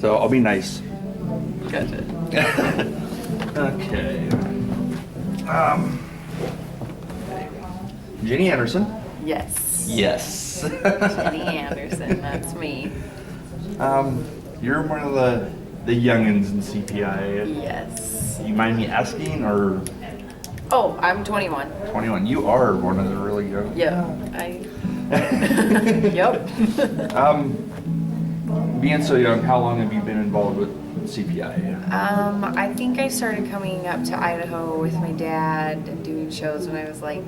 So I'll be nice. Gotcha. Okay. Jenny Anderson. Yes. Yes. Jenny Anderson, that's me. You're one of the youngins in CPI. Yes. You mind me asking, or Oh, I'm 21. 21? You are one of the really young. Yep. Yep. Being so young, how long have you been involved with CPI? I think I started coming up to Idaho with my dad and doing shows when I was like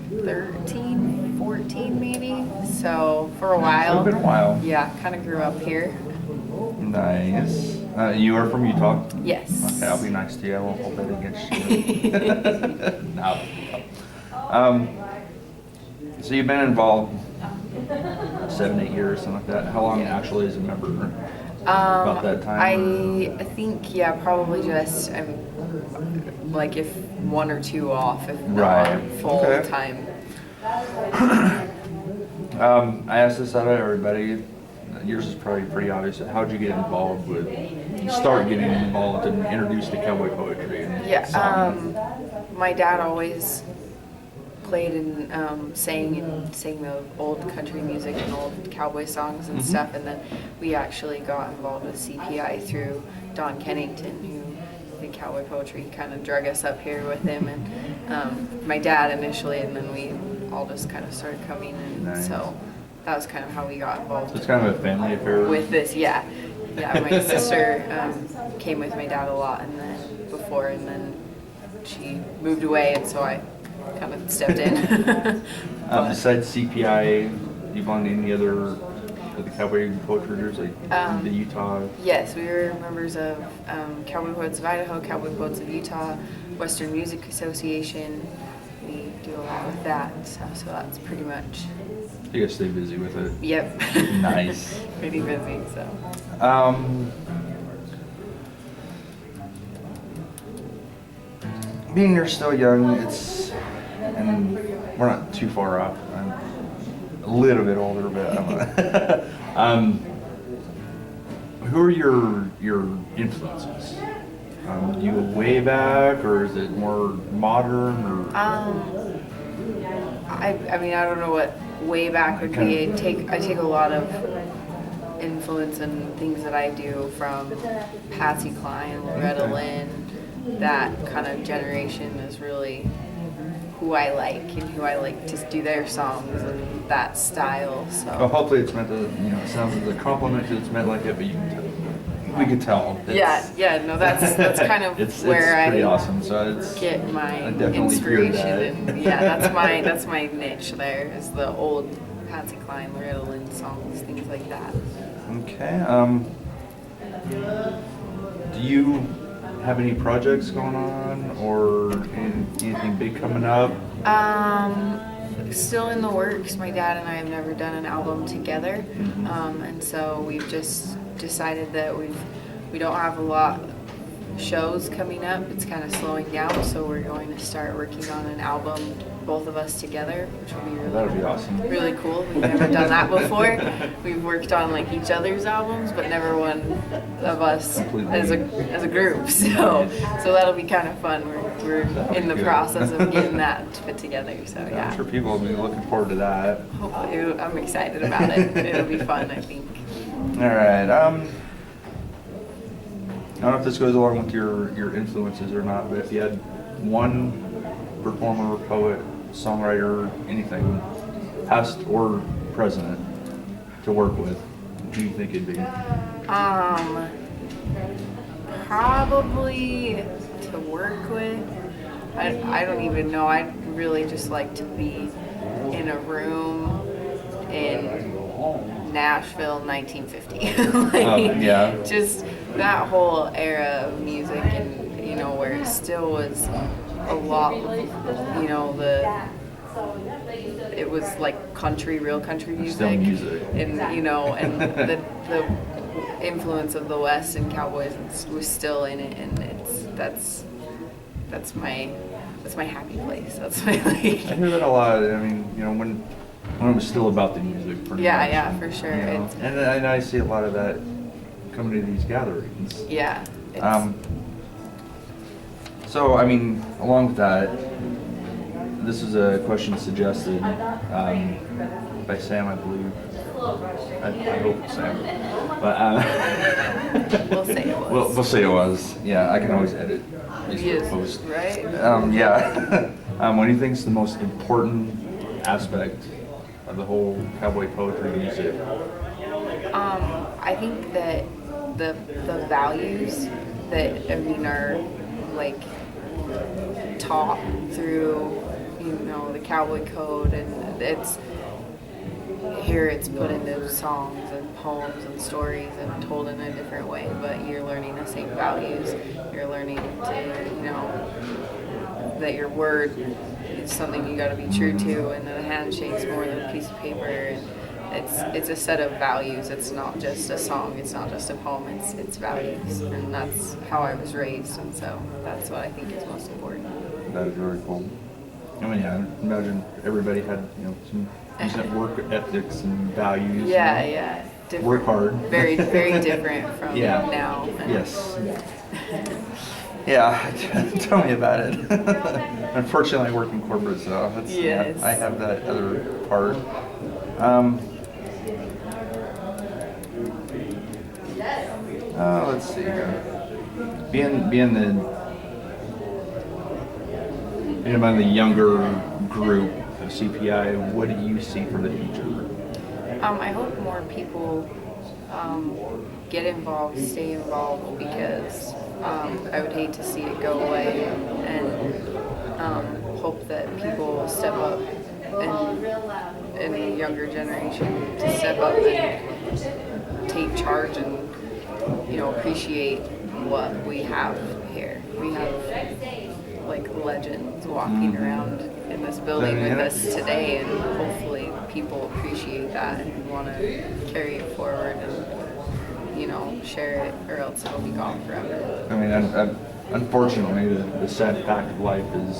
13, 14 maybe. So for a while. It's been a while. Yeah, kind of grew up here. Nice. You are from Utah? Yes. Okay, I'll be nice to you. I won't hold that against you. No. So you've been involved 7, 8 years, something like that. How long actually as a member? About that time? I think, yeah, probably just like if 1 or 2 off, if not Right. full Okay. time. I asked this out of everybody. Yours is probably pretty obvious. How'd you get involved with, start getting involved and introduced to cowboy poetry and Yeah, song? my dad always played and sang the old country music and old cowboy songs and stuff, and then we actually got involved with CPI through Don Kennington, who did cowboy poetry. He kind of drug us up here with him, and my dad initially, and then we all just kind of started coming, and Nice. so that was kind of how we got involved. So it's kind of a family affair. With this, yeah. My sister came with my dad a lot, and then she moved away, and so I kind of stepped in. Besides CPI, do you belong to any other of the cowboy poetry groups, like the Utah? Yes, we were members of Cowboy Poets of Idaho, Cowboy Poets of Utah, Western Music Association. We do a lot with that, so that's pretty much. You guys stay busy with it. Yep. Nice. Pretty busy, so. Being you're still young, and we're not too far off. I'm a little bit older, but who are your influences? Do you go way back, or is it more modern? Or I mean, I don't know what way back would be. I take a lot of influence in things that I do from Patsy Cline, Loretta Lynn. That kind of generation is really who I like and who I like to do their songs and that style. So well, hopefully it's meant to, it sounds like a compliment that it's meant like it, but we could tell. No, that's kind of where it's pretty I awesome. So it's get my I definitely hear inspiration, that. and that's my niche. There is the old Patsy Cline, Loretta Lynn songs, things like that. Okay. Do you have any projects going on, or anything big coming up? Still in the works. My dad and I have never done an album together, and so we've just decided that we don't have a lot of shows coming up. It's kind of slowing down, so we're going to start working on an album, both of us together, which will be That'll be awesome. really cool. We've never done that before. We've worked on like each other's albums, but never one of us as a group. So that'll be kind of fun. We're in the process of getting that put together. So yeah. I'm sure people will be looking forward to that. Hopefully, I'm excited about it. It'll be fun, I think. All right. I don't know if this goes along with your influences or not, but if you had one performer, poet, songwriter, anything, past or present, to work with, who do you think it'd be? Probably to work with. I don't even know. I'd really just like to be in a room in Nashville, 1950. Yeah. Just that whole era of music, and where it still was a lot. It was like real country music. Still music. And and the influence of the West and cowboys was still in it, and that's my happy place. That's my I hear that a lot. I mean, when it was still about the music. Pretty much. Yeah, for sure. And I see a lot of that coming to these gatherings. Yeah. It's, So, I mean, along with that, this is a question suggested by Sam, I believe. I hope it's Sam. But we'll say it was. We'll say it was. Yeah, I can always edit these Yes, posts. right? Yeah. What do you think is the most important aspect of the whole cowboy poetry music? I think that the values that are like taught through the cowboy code, and it's put into songs and poems and stories and told in a different way, but you're learning the same values. You're learning to that your word is something you got to be true to, and that a handshake's more than a piece of paper. And it's a set of values. It's not just a song. It's not just a poem. It's values, and that's how I was raised, and so that's what I think is most important. That is very cool. I mean, yeah, I imagine everybody had some decent work ethics and values. Yeah. Different, work hard. Very, very different from now. And Yes. Yeah, tell me about it. Unfortunately, I work in corporate, so Yes. I have that other part. Let's see here. Being among the younger group of CPI, what do you see for the future? I hope more people get involved, stay involved, because I would hate to see it go away, and hope that people step up, and in a younger generation to step up and take charge and appreciate what we have here. We have like legends walking around in this building with us today, and hopefully people appreciate that and want to carry it forward and share it, or else it'll be gone forever. I mean, unfortunately, the sad fact of life is,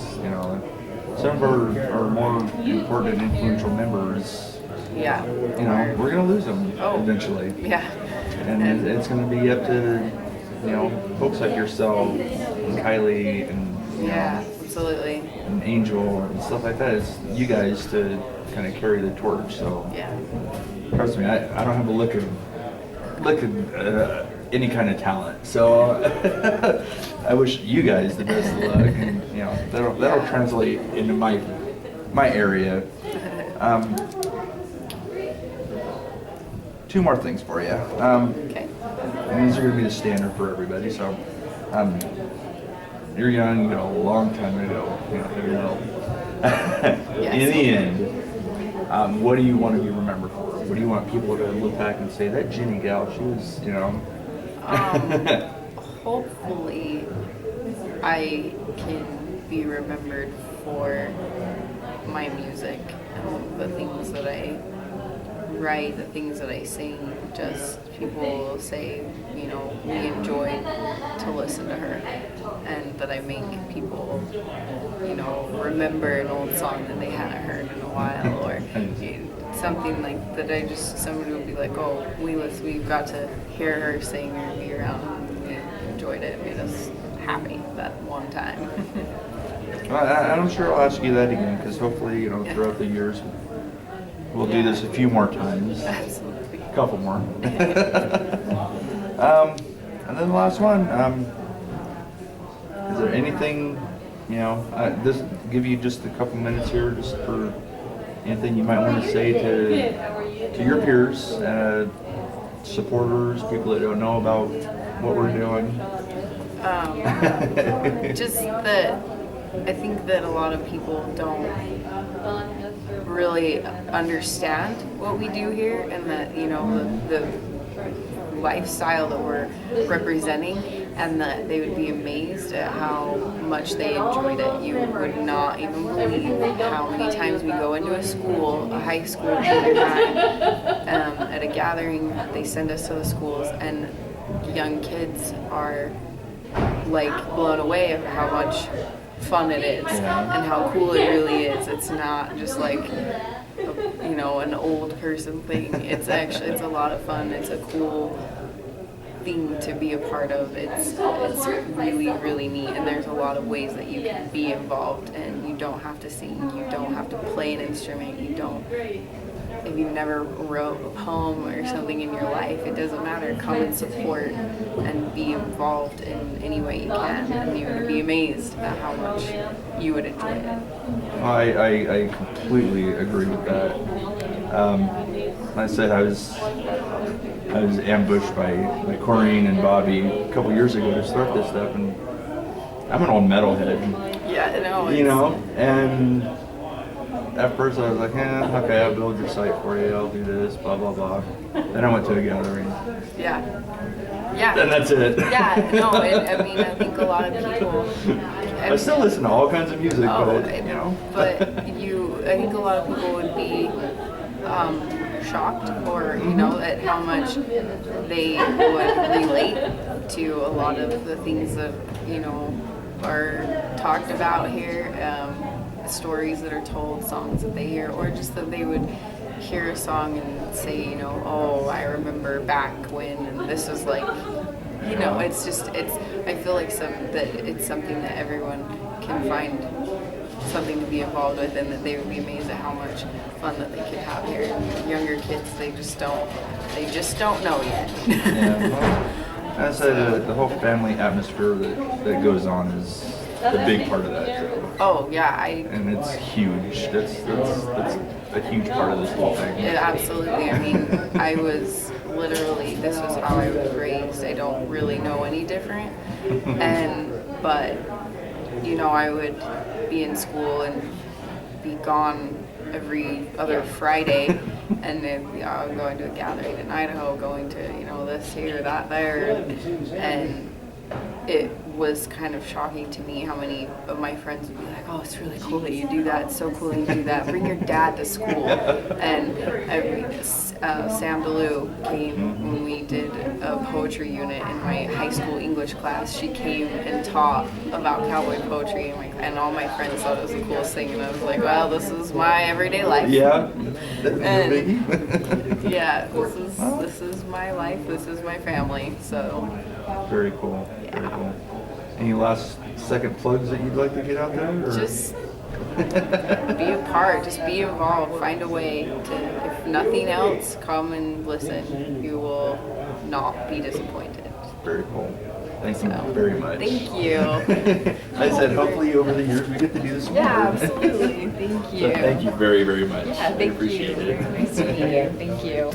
some of our more important and influential members, Yeah. we're going to lose them eventually. Yeah. And it's going to be up to, folks like yourself and Kylie and absolutely. and Angel and stuff like that. It's you guys to kind of carry the torch. So trust me, I don't have a lick of any kind of talent. So I wish you guys the best of luck, and that'll translate into my area. Two more things for you. Okay. And these are going to be the standard for everybody. So, you're young, you got a long time to go. In the end, what do you want to be remembered for? What do you want people to look back and say, that Jenny gal, she was, Hopefully, I can be remembered for my music and the things that I write, the things that I sing. Just people will say, we enjoyed to listen to her, and that I make people, remember an old song that they hadn't heard in a while, or something like that. Somebody will be like, oh, we got to hear her sing or be around, and we enjoyed it. It made us happy that one time. Well, I'm sure I'll ask you that again, because hopefully, throughout the years, we'll do this a few more times. Absolutely. A couple more. And then the last one, is there anything, this give you just a couple minutes here, just for anything you might want to say to your peers, supporters, people that don't know about what we're doing? Just that I think that a lot of people don't really understand what we do here, and that the lifestyle that we're representing, and that they would be amazed at how much they enjoyed it. You would not even believe how many times we go into a school, a high school, junior high, at a gathering, they send us to the schools, and young kids are like blown away of how much fun it is and how cool it really is. It's not just like an old person thing. It's a lot of fun. It's a cool thing to be a part of. It's really, really neat, and there's a lot of ways that you can be involved, and you don't have to sing, you don't have to play an instrument, you don't, if you've never wrote a poem or something in your life, it doesn't matter. Come and support and be involved in any way you can, and you would be amazed at how much you would enjoy it. I completely agree with that. I said I was ambushed by Corrine and Bobby a couple years ago to start this stuff, and I'm an old metalhead. Yeah, no. You know, and at first I was like, okay, I'll build your site for you, I'll do this, blah, blah, blah. Then I went to a gathering. Yeah. Yeah. And that's it. Yeah, no, I mean, I think a lot of people... I still listen to all kinds of music, but, I you know. But I think a lot of people would be shocked, or, you know, at how much they would relate to a lot of the things that, you know, are talked about here. Stories that are told, songs that they hear, or just that they would hear a song and say, you know, oh, I remember back when, and this was like, you know, it's just, I feel like it's something that everyone can find something to be involved with, and that they would be amazed at how much fun that they could have here. And younger kids, they just don't know yet. Yeah, well, I said the whole family atmosphere that goes on is the big part of that trip. Oh yeah, and it's huge. That's a huge part of this whole thing. Absolutely. I mean, I was literally, this was how I was raised. I don't really know any different. But you know, I would be in school and be gone every other Friday, and then I'm going to a gathering in Idaho, going to, you know, this here, that there, and it was kind of shocking to me how many of my friends would be like, oh, it's really cool that you do that, it's so cool that you do that, bring your dad to school. And Sam DeLu came when we did a poetry unit in my high school English class. She came and taught about cowboy poetry, and all my friends thought it was the coolest thing, and I was like, well, this is my everyday life. Yeah. And yeah, this is my life, this is my family, so. Very cool. Yeah. Very cool. Any last second plugs that you'd like to get out there? Or? Just be a part, just be involved, find a way to, if nothing else, come and listen. You will not be disappointed. Very cool. Thank you very much. Thank you. I said hopefully over the years we get to do this more. Yeah, absolutely. Thank you. So thank you very, very much. Yeah, thank I appreciate you. it. Nice to meet you. Thank you.